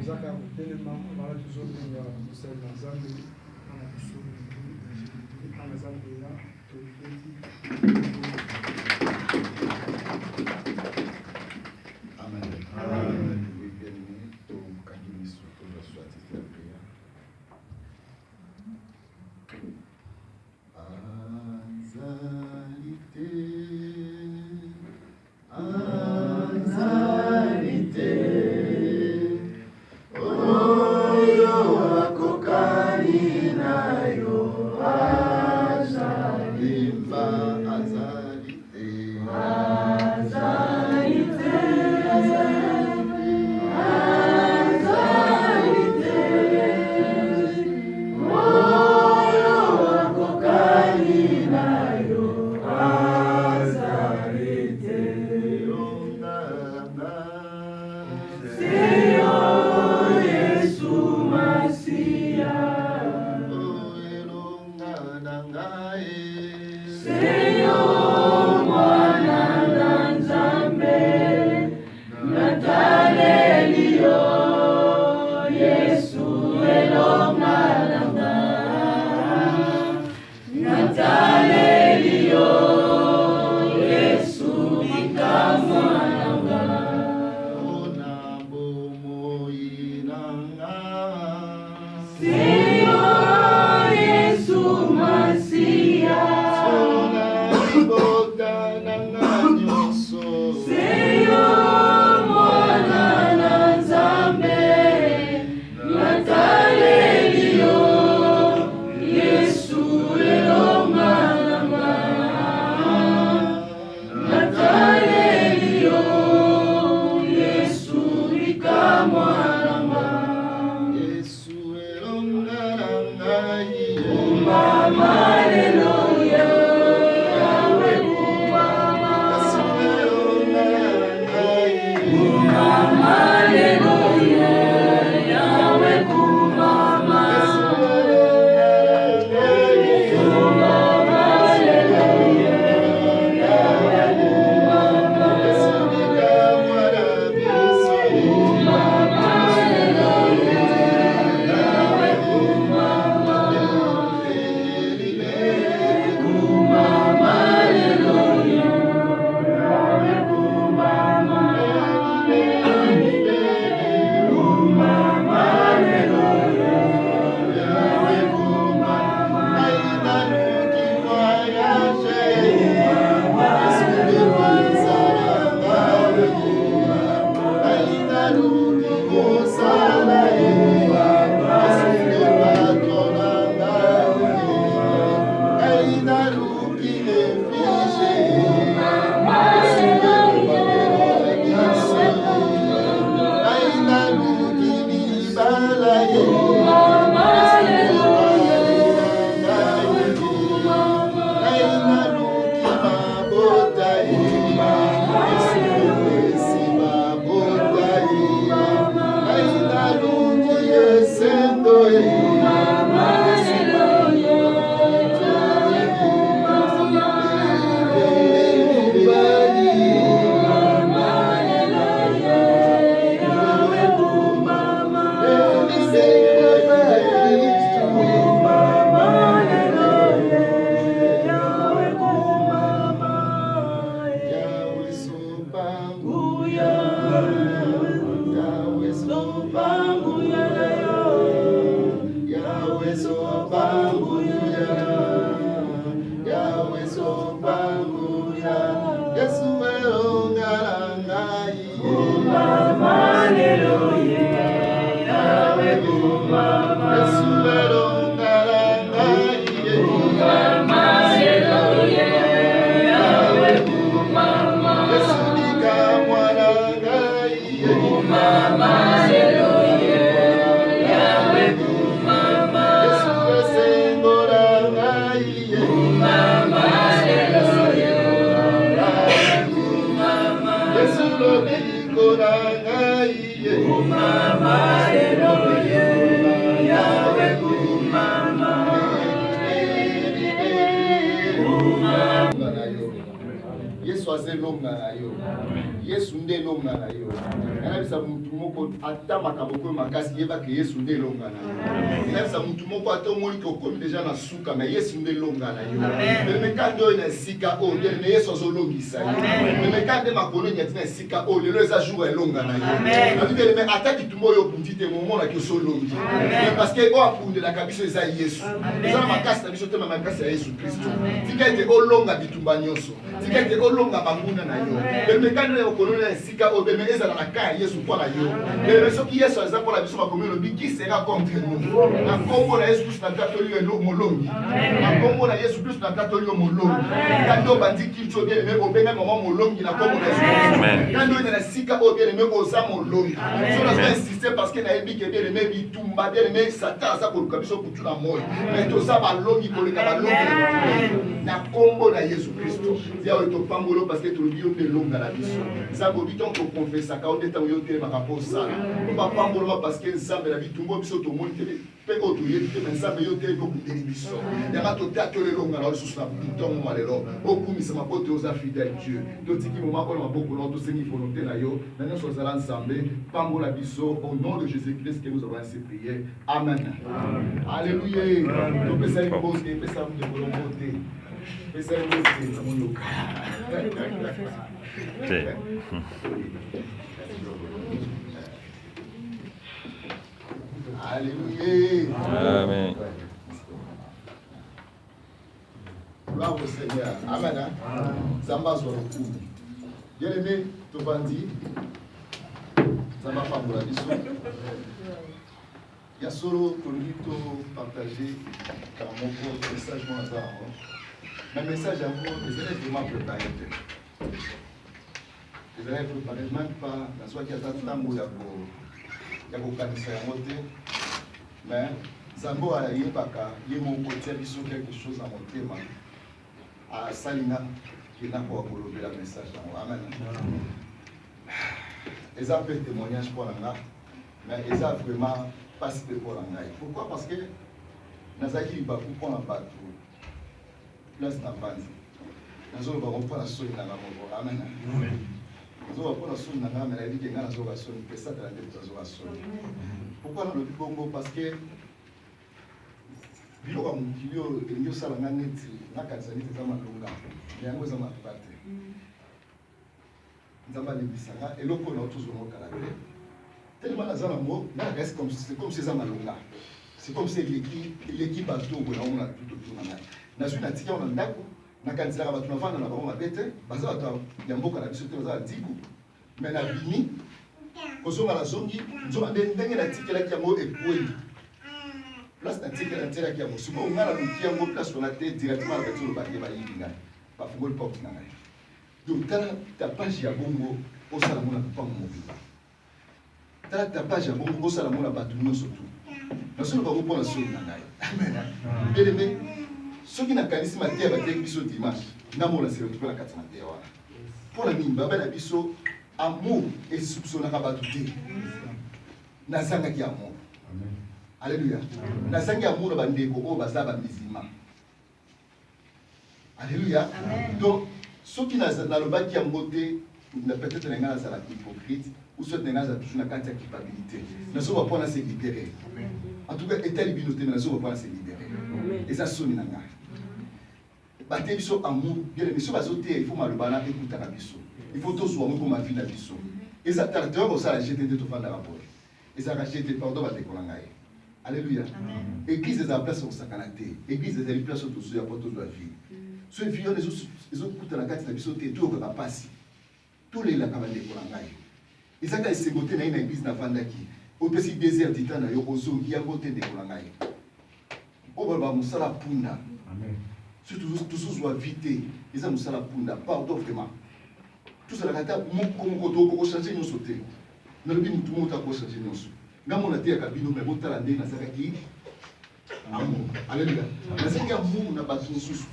Zaka kutelema mara tuzobenga musali na Nzambe na kusoma na Nzambe ya tofauti. Amen. Amen. Bien-aimé, ton cadeau surtout la soit la prière. Yesu azelonga na yo. Yesu nde longa na yo. Anabisa mutu moko ata makaboko makasi yeba ke Yesu nde longa na yo. Nasa mutu moko ata omoni ko komi déjà na suka mais Yesu nde longa na yo. Mais kando na sika o bien mais Yesu azolongisa yo. Mais kande makolo nyati na sika o lelo eza jour elonga na yo. Na bibele mais ata kitumbo yo kundite momo na kiso longi. Parce que o apunde la kabiso eza Yesu. Eza makasi na biso te makasi ya Yesu Kristo. Tika ete o longa bitumba nyonso. Tika ete o longa banguna na yo. Mais kando na okolo na sika o bien mais eza na ka Yesu kwa na yo. Mais soki Yesu aza kwa la biso makomi lo qui sera contre nous. Na kombo na Yesu Kristo na katoli lo molongi. Na kombo na Yesu Kristo na katoli lo molongi. Kando bandi kicho bien mais obenga mama molongi na kombo na Yesu. Kando na sika o bien mais oza molongi. So na insister parce que na ebi ke bien mais bitumba bien mais Satan aza ko kabiso kutu na moyo. Mais to za balongi ko le ka balongi. Na kombo na Yesu Kristo. Ya o to pangolo parce que to bio de longa la biso. Ça go biton ko confessa ka o de tango yo te makapo sala. Ba pangolo parce que nzambe la bitumbo biso to moni te pe o to yete mais nzambe yo te ko kundeli biso. Ya ma to ta to le longa la so na biton mo malelo. O kumisa mapote oza fidèle Dieu. To tiki mo makolo maboko no to sengi volonté na yo. Na nyo so zala nzambe pangolo biso au nom de Jésus-Christ que nous avons ainsi prié. Amen. Alléluia. To pesa ni pose ke pesa mu de volonté. Pesa ni pose na mo Alléluia. Amen. Gloire au Seigneur. Amen. Zamba sur le coup. Bien aimé, tu bandis. Zamba pas pour la mission. Il y a solo que nous partager car mon message mon hasard. Mon message à vous, les élèves vraiment préparés. Les élèves préparés même pas dans soit qu'il y a tant de ya kokanisa yango te mais nzambe ayebaka ye moko tia biso quelque chose na motema asalinga kena kolobela message yango amen. Eza mpe témoignage mpo na nga mais eza vraiment pasi mpe mpo na ngai. Pourquoi? Parce que nazalaki libaku mpo na bato place na bandi nazoloba ngo mpo na soni na nga moko amen. Pourquoi dans le Congo? Parce que c'est comme si l'équipe a tout na kanisa ba tunafanya na bango mabete baza bato ya mboka na biso te baza diku mais na bimi kozonga la zongi nzoma ndenge na tikela ki yango ekweli place na tikela ntela ki yango suko ngala luki yango place on a te directement avec le baguette ba yinga ba fungol porte na ngai donc ta page ya bongo au salamona pas mon mobile ta page ya bongo au salamona bato nyonso tout na solo ba ko pona solo na ngai amen bien aimé. Ceux qui n'ont pas dit que les biso dimanche, n'ont pas sélectionné la carte de la pour la mine, Baba biso amour et soupçonné à batouté. Nazanga qui amour. Alléluia. Nazanga amour à bandeko au bazar bamizima. Alléluia. Donc ceux qui n'ont pas qui amour peut-être n'ont pas la hypocrite ou ceux qui n'ont pas toujours la carte de culpabilité. Nous sommes pas se libérer. En tout cas, état libinoté, nous sommes pas se libérer. Et ça sonne nanga. Baté biso amour, bien mais sur bazoté il faut malobana écouter na biso. Il faut tous voir comme ma vie na biso. Et ça tarteur comme ça la jeter de tout faire rapport. Et ça racheter pardon ba tekolanga. Alléluia. Église des place au sakanate. Église des place au tout ya poto de la vie. Ceux vieux les autres écouter la carte na biso té tout ka passer. Tous les la kabande kolanga. Et ça ka segoté na église na fandaki. Au petit désert titan na yo ozo ya côté de kolanga. Oba musala punda. Amen. Surtout tous soit vite. Ils ont musala punda. Pardon vraiment. Tout ça la kata moko ko changer nous sauter. Na lobi mutu mota ko changer nous. Ngamo na tia kabino me botala ndé na sakaki. Amour. Alléluia. Na sika mu na batu nsusu.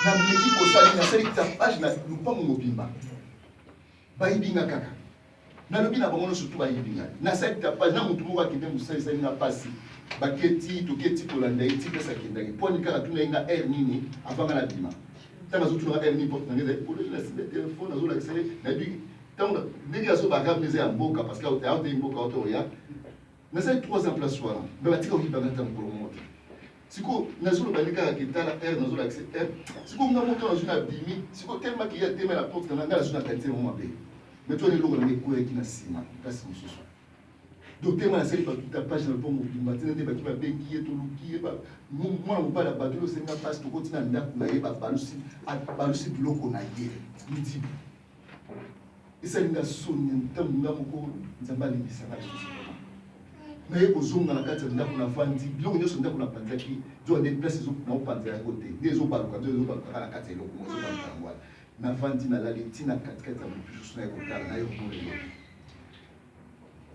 Na meki ko sali na sali ta page na lupango mobimba. Ba ibinga kaka. Na lobi na bango surtout ba ibinga. Na sali ta page na mutu moko akende musali sali na pasi. Baketi toketi kolanda eti pesa kendaki poni kaka tuna inga nini avanga na bima tanga zo tuna nini porte na ngeza pour le téléphone azo la excellé na bi Donc, dès qu'il y a ce bagage, il y a un beau cas, parce qu'il y a un beau cas, il y a 3 ans place, mais il y a un peu de temps pour le monde. Si vous avez un peu de temps, R, vous avez accès R. Si vous avez un peu de temps, si vous avez tellement qu'il y a tellement la porte, vous avez un qualité de moment. Mais tu as des gens qui ont ciment, c'est ce soir. Donc, tellement la série, tu as page dans le pont, tu as des gens qui ont bengi, tu as moi, je ne pas bateau, c'est une passe, tu continues à me dire que tu as balussi de l'eau qu'on a hier. Et ça, il y a son temps, il y a beaucoup de gens qui sont mais il y a des gens qui ont des enfants, il y a des gens qui ont des places qui ont des à côté. Des gens qui ont des enfants, qui ont des enfants. Na vandi na lali tina katikati ya mpusu na yekotala na yokomolo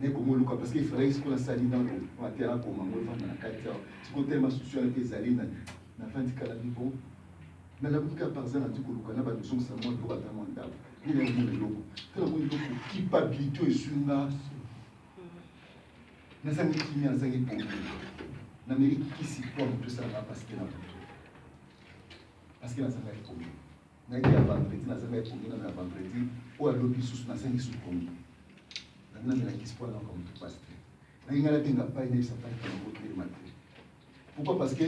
nekomolo kwa parce que il fallait qu'on sali dans le terrain comme on va na kati ya siko tellement social que zali na vandi kala bibo na la buka par exemple na dikoluka na ba leçon ça moi ko bata monda ni le monde loko tena ko ndoko culpabilité esunga na sangi kimi na sangi po na mérite qui s'y porte tout ça va parce que na sangi ko na ile ya vendredi na zanga epongina na vendredi o alobi susu na sangi susu komi na mela kispo na comme tout passe na ingala tenga pa ina isa pa na bote matin pourquoi parce que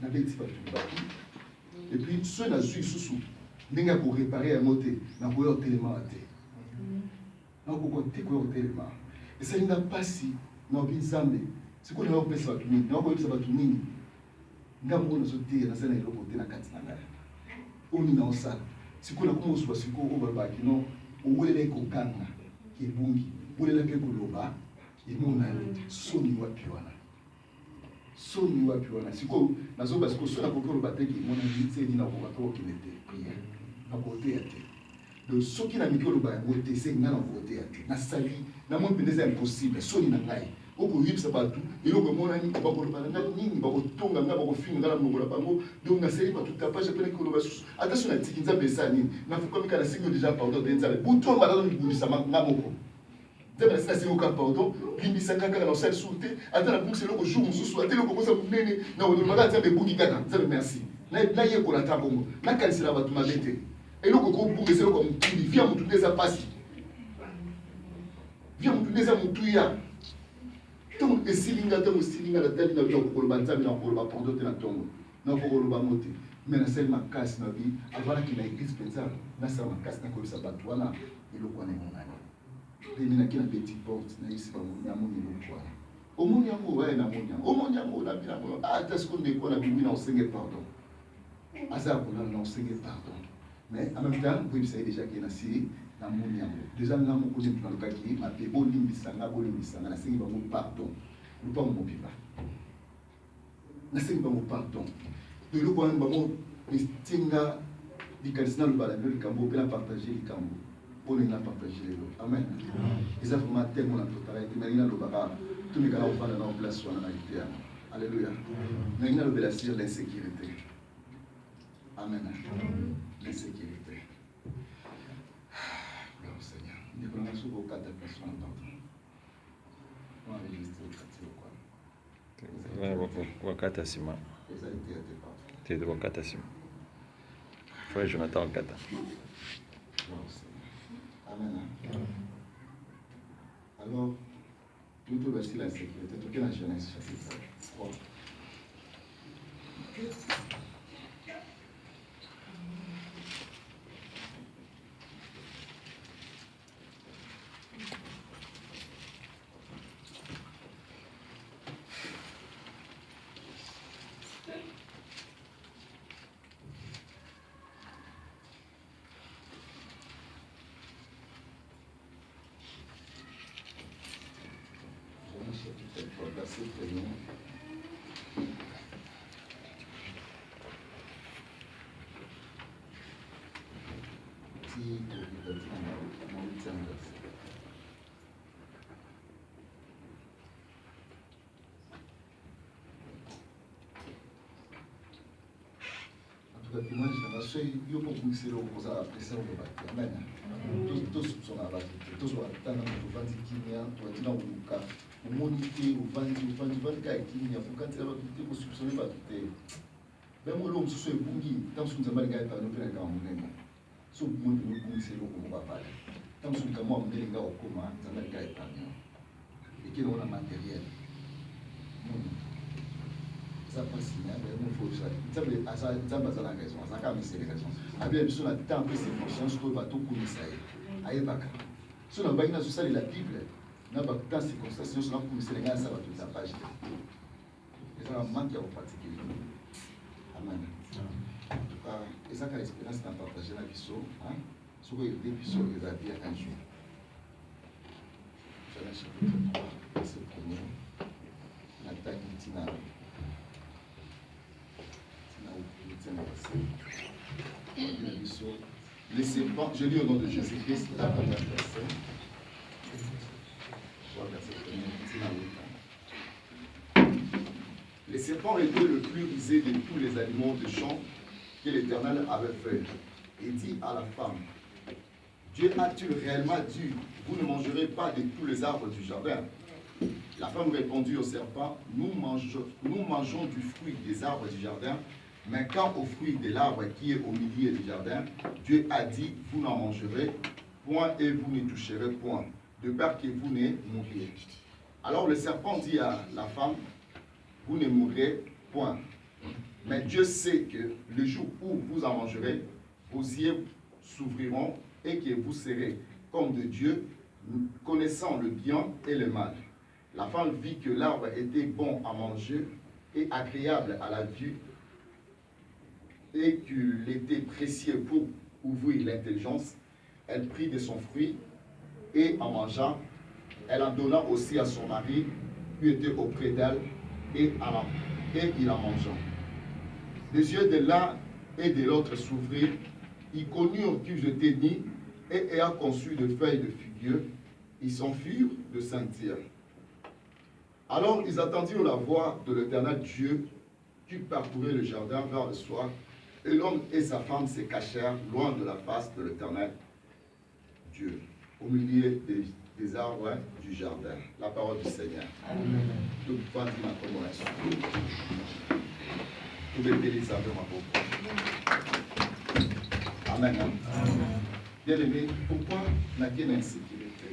na beti pas tout baki et puis ceux na sui susu ndinga pour réparer un moté na ko yo télément até na ko te ko télément et ça n'a pas si na bizambe siko na opesa ba tuni na ko opesa ba tuni ngambo na sote na sana iloko te na kati na ngai oni na osala sikola kuma osuba sikoyo babaki no owele kokanga kebungi olela ke koloba emonani soni wapi wana sikoyo nazoba sikoyo sona kokoloba te emonani tseni na koba to okende te prière na kote ya te donc soki na mikolo ba yango te se ngana kote ya te na sali na mo pendeza impossible soni na ngai okoyebisa bato eloko emonani bakoloba na ngai nini bakotonga ngai bakofinga ngai na mongola bango donc naseli bato tapage pene koloba susu ata so natiki nzambe esa nini nafukami na sengi déjà pardon de nzambe buto malazo libundisa nga moko nzambe nasina sengi oka pardon limbisa kaka na osali susu te ata na bungisa eloko jour mosusu ata eloko kosa monene na olobaka nzambe ebungi kaka nzambe merci nayekola ta bongo nakanisela bato mabe te eloko kobungisa eloko mokili via motu nde eza pasi via motu nde eza motuya donc esilinga ntango esilinga natali na biloko koloba nzambe na koloba pardon te na ntongo na kokoloba mo te mais nasali makasi na bi avanaki na église mpenza nasala makasi nakoyebisa bato wana eloko wana emonani eminaki na petit porte nayebisi namoni eloko wana omoni yango waye omoni yango nabi nango ata siko ndeko na bibi na osenge pardon aza kolala na osenge pardon mais en même temps koyebisa ye déjà ke na siri na moni yango déjà nga moko nde mutu nalukaki mape bolimbisanga nasengi bango pardon lupango mobimba nasengi bango pardon to eloko wana bango etinga likanisi nalobala bino likambo mpe na partage likambo mpo ndenge na partage lelo amen eza vraiment temo na totalite nalingi nalobaka tomekala kovanda na place wana na lite yango alleluya nalingi nalobela sur l'insécurité amen l'insécurité. Wakata sima. Tete wakata sima. Frère Jonathan wakata. Amen. Alors, tout voici la sécurité. Tout est la Genèse chapitre 3. Dimanche na baso yo pokumisela okozala presa olobaki amen tosopsona bato te tozwatanga moto ovandi kimia toatina koluka omoni te ovandi kaka kimia fokantela bato te kosopsone bato te meme olo mosusu ebungi ntango mosusu nzambe alinga epano mpe na kaka monene so monde nous commencer le comment va parler comme celui comme moi on est au comment ça va être épargnant et qui on a matériel ça passe bien mais il faut ça ça base la raison ça quand même c'est la raison avec besoin de temps que c'est conscience que va tout connaître ça aille pas si on va sur ça la Bible n'a pas tant circonstances on a commencé les gars ça va toute la page et ça manque en particulier amen et ça, l'expérience n'a pas partagé la vie, ce que les débuts les a bien un jour. J'ai un chapitre 3, verset 1er, la taille Tina. Les serpents, je lis au nom de Jésus-Christ, la première verset. Les serpents étaient le plus rusé de tous les animaux de champ que l'Éternel avait fait, et dit à la femme, Dieu a-t-il réellement dit, vous ne mangerez pas de tous les arbres du jardin? La femme répondit au serpent, nous mangeons du fruit des arbres du jardin, mais quant au fruit de l'arbre qui est au milieu du jardin, Dieu a dit, vous n'en mangerez point et vous ne toucherez point, de peur que vous ne mouriez. Alors le serpent dit à la femme, vous ne mourrez point. Mais Dieu sait que le jour où vous en mangerez, vos yeux s'ouvriront et que vous serez comme de Dieu, connaissant le bien et le mal. La femme vit que l'arbre était bon à manger et agréable à la vue et qu'il était précieux pour ouvrir l'intelligence. Elle prit de son fruit et en mangeant, elle en donna aussi à son mari qui était auprès d'elle et il en mangea. Les yeux de l'un et de l'autre s'ouvrirent, ils connurent qu'ils étaient nus, et ayant conçu de feuilles de figuier, ils s'enfuirent de Saint-Tyr. Alors ils attendirent la voix de l'Éternel Dieu qui parcourait le jardin vers le soir, et l'homme et sa femme se cachèrent loin de la face de l'Éternel Dieu, au milieu des arbres du jardin. La parole du Seigneur. Amen. Donc, pas dire ma commendation. Vous pouvez bénir ça de ma pauvre. Amen. Bien aimé, pourquoi n'a-t-il une insécurité?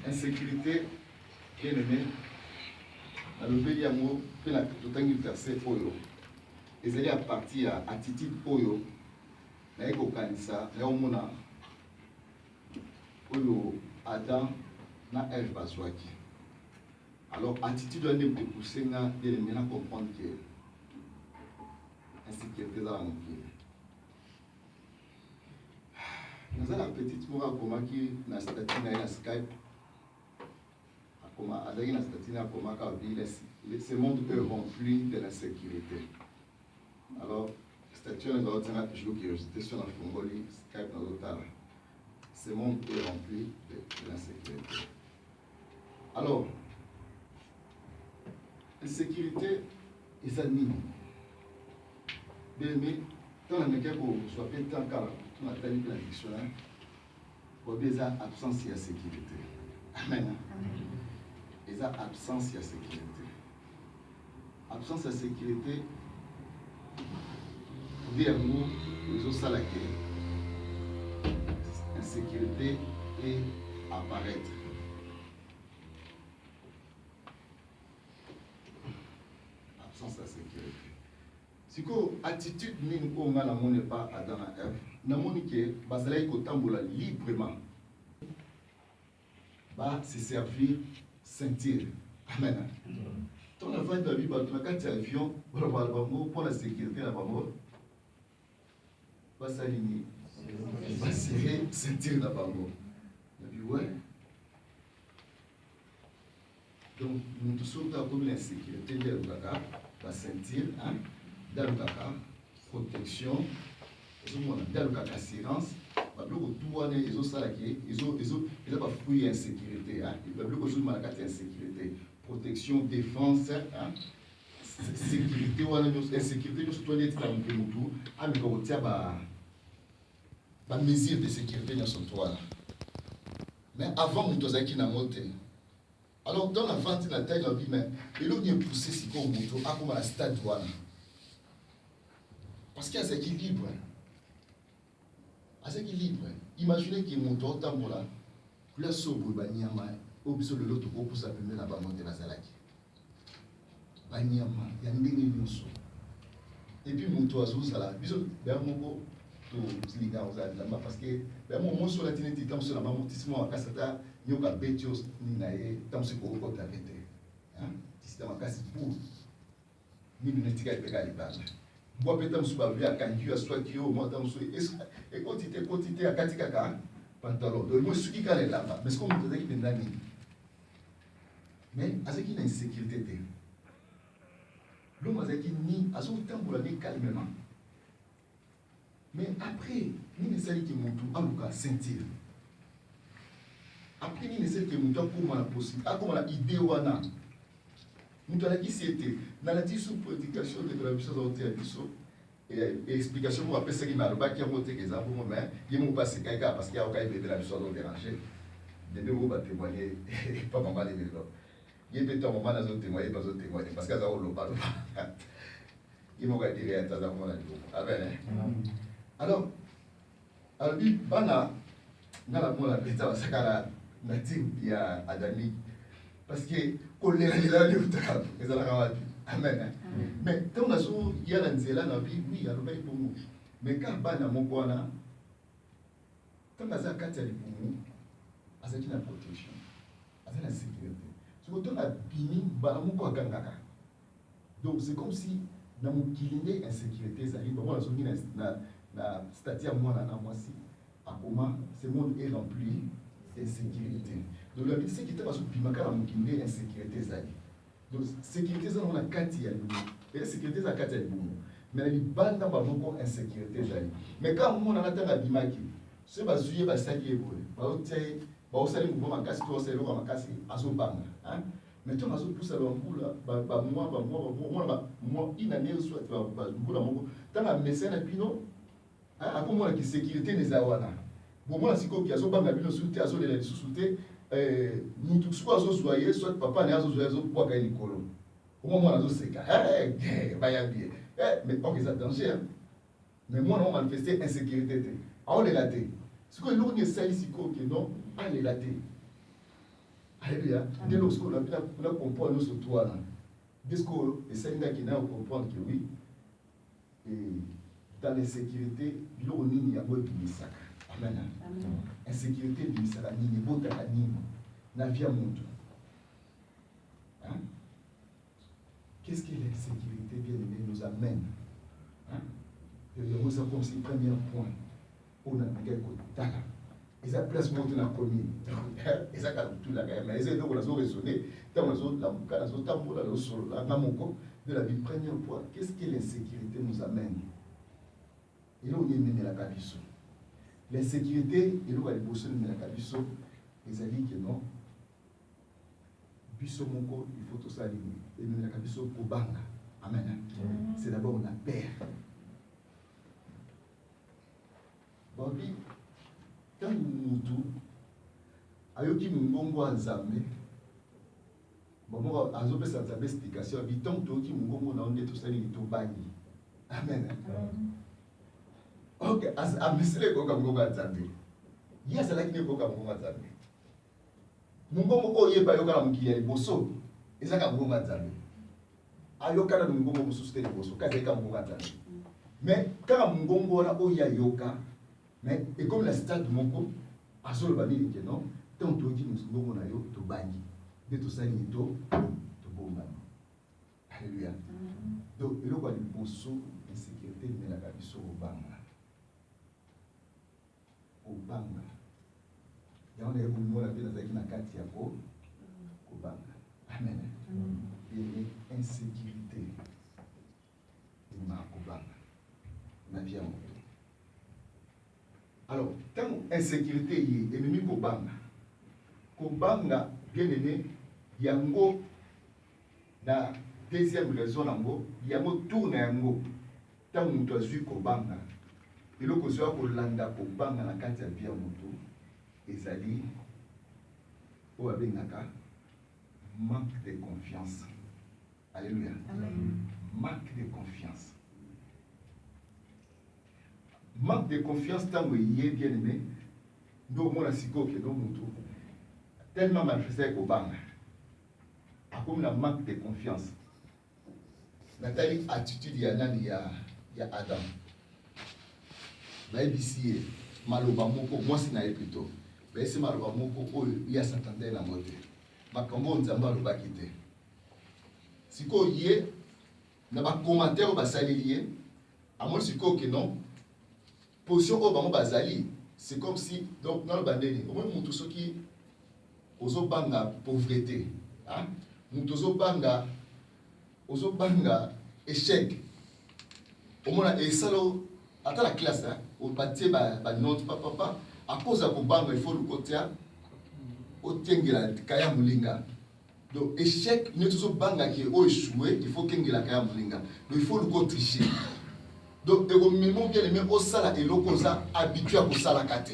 Insécurité, bien aimé, dans le pays amour, puis la tout un verset oyo. Ils allaient à partir à attitude oyo, na eko kanisa, na omona oyo Adam na Ève bazwaki. Alors, attitude de pousser, bien aimé, na comprendre que insécurité dans la vie. Nous avons la petite moura qui na statut na Skype. Comme à la statut na comment ce monde est rempli de l'insécurité. Alors, statut na l'ordinateur toujours curiosité sur la Fongoli Skype na l'autre. Ce monde est rempli de l'insécurité. Alors, l'insécurité est ça nini. Bien aimé, quand on a quelqu'un qui soit bien tant qu'à la dictionnaire, il y a absence de sécurité. Amen. Il y a absence de sécurité. Absence de sécurité, pour dire un mot, les autres salariés, insécurité et apparaître. Absence de sécurité. Si ko attitude nini ko nga na mone pas Adam et Ève, na moni ke bazalaki kotambola librement. Ba se servir sentir. Amen. Ton avant de vie ba ton quand avion, wala ba bango pour la sécurité na bango. Ba salini. Ba serrer sentir na bango. Na bi ouais. Donc nous tous sommes comme l'insécurité de l'Ougaka, va sentir, hein, dans le caca, protection, dans le caca assurance, ils ont salarié, ils ont pas fouillé insécurité, hein, ils ont pas insécurité, protection, défense, hein, sécurité, insécurité, nous sommes tous dans le pays, ah mais quand on tient la mesure de sécurité dans son toit. Mais avant, nous avons qui n'a monté. Alors, dans la vente, la taille de la vie, mais il a poussé si comme moto, à comme à la stade douane. Parce qu'il y a cet équilibre. assez libre. Imaginez que mon temps là, plus sobre banyama, au biso de l'autre pour ça peut la monter la salaki. Banyama, il y a une notion. Et puis mon toit sous ça, biso bermongo to liga aux là parce que bermongo sur la tineti tam sur la mamotissement à kasata nyoka betios ni nae tam se ko ko tabete. Hein? Système à kasi pour ni netika ipeka libanda. Moi peut-être je vais à Kanju à Swakio moi tam so et quantité à katika pantalon. Donc moi suis qui est là-bas mais ce qu'on me dit que ndani. Mais à ce qui est insécurité. L'homme a dit ni à son temps pour aller calmement. Mais après, ni ne sait qui monte en tout cas sentir. Après ni ne sait qui monte comment la possible, comment la idée wana. Nous avons dit c'était dans la sous prédication de la mission de Bisso et explication pour après ce qui m'a remarqué qui a monté que ça pour moi mais il m'a passé quelqu'un parce qu'il y a aucun de la mission de déranger. Des deux va témoigner pas maman de vélo. Il peut être maman dans un témoigner pas un témoigner parce que ça on le parle pas. Il m'a dit rien ça dans mon alors albi bana ngala mola beta basakala na team ya adami parce que colère là le utaka ezala kawapi amen mais tant na so ya la nzela na bi oui aloba ipomu mais quand bana moko wana tant na za kati ya lipomu azaki na protection azaki na sécurité so to na bini bana moko akangaka donc c'est comme si na mokilinde insécurité ezali bon na so na statut à moi na moi si à comment ce monde est rempli d'insécurité. Donc la vie c'est qui était pas sous pimaka la mokilinde insécurité ezali. Donc sécurité ça on a kati ya lumu. Et sécurité ça kati ya lumu. Mais les banda ba moko insécurité ezali. Mais quand on a tanga bimaki, c'est ba zuye ba sali ebole. Ba otie ba osali mo makasi to osali ko makasi azobanga, hein? Mais tu as tout ça moi une année soit mbula moko tanga mécène pino a comment la sécurité des awana bon moi siko ki azobanga bino souté azolela lisusuté mutu siko azozoyer soit papa ne azozoyer azopoa ka likolo au moment azoseka ba ya bien mais ok ça danger mais moi on manifester insécurité a on les laté siko iloko ni sali siko que non a les laté. Alléluia. Dès lors qu'on a comprendre ce toit là, dès qu'on essaie de comprendre que oui, et dans l'insécurité, il y a un peu de misaka. Amen. Insécurité de misaka, ni bota ni na vie à mon hein? Qu'est-ce que l'insécurité bien aimé nous amène? Hein? Et ça comme c'est le premier point. On a quelque chose. Et ça place monter dans la commune. Et ça calme tout la gamme. Mais c'est donc on a raisonné. Tant on a la mouka, la tambour, la sol, la namoko de la vie. Premier point. Qu'est-ce que l'insécurité nous amène? Et là on est mené la cabisso. L'insécurité, et là on va bosser la cabisso. Et ça dit que non. Bisso moko, il faut tout ça aligner. Et mener la cabisso pour banga. Amen. C'est d'abord on a peur. Bobby. Quand mutu ayoki mungongo nzambe bomo azopesa nzambe explication biton toki mungongo na onde to sali to bani amen ok amisile ko ka mungongo nzambe yes ala kine ko ka mungongo nzambe mungongo oyeba yoka na mukili ya liboso ezaka mungongo nzambe ayoka na mungongo mususu te liboso kaza ka mungongo nzambe mais kaka mungongo na oya yoka. Mais et comme la stade moko azolo bani que non tant to ki nous na yo to bani de to ça ni to bomba. Alléluia. Donc il y a des bosso insécurité mais la kabiso obanga. Obanga. Ya on est au moins la vie dans une kati ya ko obanga. Amen. Et insécurité. Il m'a obanga. Na vie à alors, tant insécurité y est ennemi Kobanga, bien aimé, yango na deuxième raison nango, yango tourne yango. Tant mutu azui Kobanga, et le kozwa kolanda Kobanga na kati ya vie mutu, ezali o abengaka manque de confiance. Alléluia. Amen. Manque de confiance. manque de confiance tango yé bien aimé ndo mona siko ke ndo mutu tellement manifesté ko banga akomi na manque de confiance natali attitude ya nani ya Adam naibisi ye maloba moko mwasi na ye plutôt baisi maloba moko oyo ya s'entendait na mote makambo nzambe alobaki te siko ye na ba commentaire basali ye amoni siko ke non position oyo bango bazali c'est comme si donc dans le bandeli au moins mutu soki ozobanga pauvreté hein mutu ozobanga échec au moins esalo ata la classe au batie ba note papa à cause de kobanga il faut le côté otengela kaya mulinga donc échec nous tous banga qui o échoué il faut kengela kaya mulinga donc il faut le côté tricher donc et au moment bien aimé au sala et lokoza habitué à kosala kate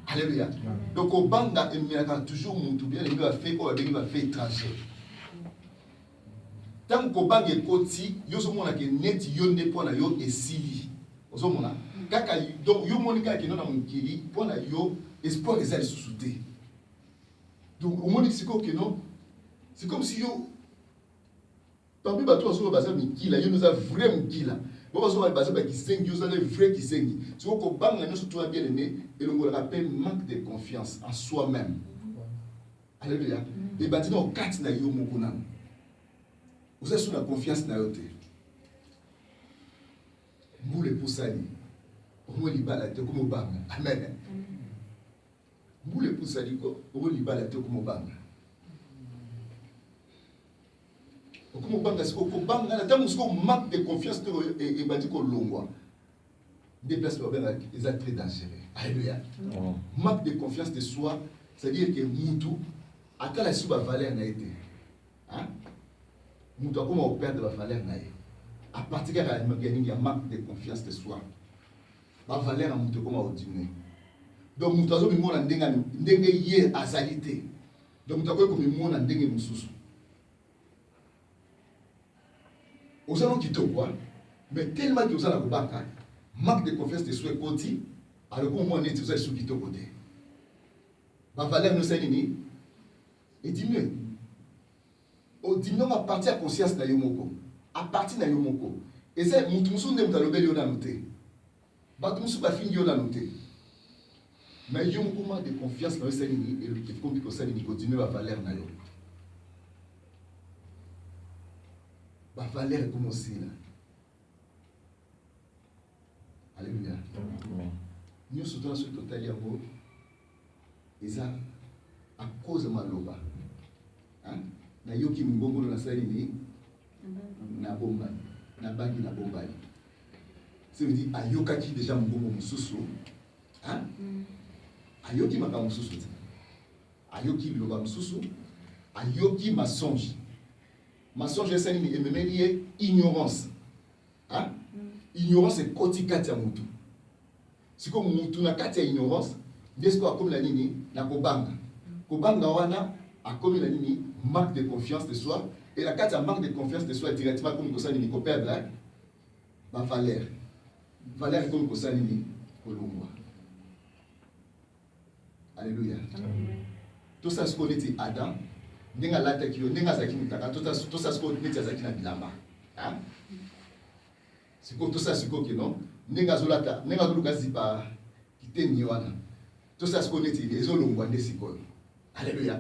alléluia donc au banga emiraka toujours mutu bien aimé va faire o va faire étranger tant que banga ekoti yo so mona ke net yo nde pona yo esili ozo mona kaka donc yo monika ke non na mukili pona yo espoir ezali sous-souté donc au moni siko ke non c'est comme si yo parmi bato azo baza mikila yo nous a vraiment mikila bo bazo baza ba kisengi yo za le vrai kisengi siko ko banga nyoso to bien aimé et le rappel manque de confiance en soi-même alléluia et batino kati na yo mokuna vous êtes sous la confiance na yote mbule pusani omo libala te komo banga amen mbule pusani ko omo libala te komo banga komo banga siko ko banga na tamu siko manque de confiance te et bandi ko longwa déplace le ben ils sont très dangereux alléluia manque de confiance de soi c'est-à-dire que mutu akala suba valeur na été hein nous devons perdre la valeur à partir de la manque de confiance de soi. La valeur nous devons diminuer. Donc nous devons nous ndenge à salité. Donc nous devons nous ndenge mususu. Nous allons quitter quoi? Mais tellement que nous allons baka manque de confiance de soi côté, alors qu'on moins nous allons quitter côté. La valeur nous c'est et diminuer. Diminuons à partir de la conscience de Yomoko. À partir de Yomoko. Et c'est Moutoussou n'est pas le bel yon à noter. Batumoussou va finir yon à noter. Mais Yomoko manque de confiance dans le Sénini et le qui compte que Sénini continue à valer na yo. Va valer comme aussi là. Alléluia. Nous sommes sur le total yango. Et ça, à cause de Maloba. Hein? Na yoki mbongo na sali ni na bomba na bangi na bomba ça veut dire ayoka ki déjà mbongo mususu hein ayoki maka mususu ayoki loba mususu ayoki mensonge sali ni ememeli ignorance hein ignorance est kotikati ya mutu siko mutu na kati ya ignorance ndesko akomi la nini na kobanga wana akomi la nini manque de confiance de soi et la carte manque de confiance de soi directement comme ça ni ko perdre ma valeur comme ça ni ko longwa alléluia tout ça ce qu'on dit Adam ndenga lata ki ndenga zaki mutaka tout ça ce qu'on dit zaki na bilamba hein c'est comme tout ça ce que non ndenga zolata ndenga zoluka zipa kiteni wana tout ça ce qu'on dit les olongwa ndesiko alléluia.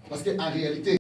Parce qu'en réalité,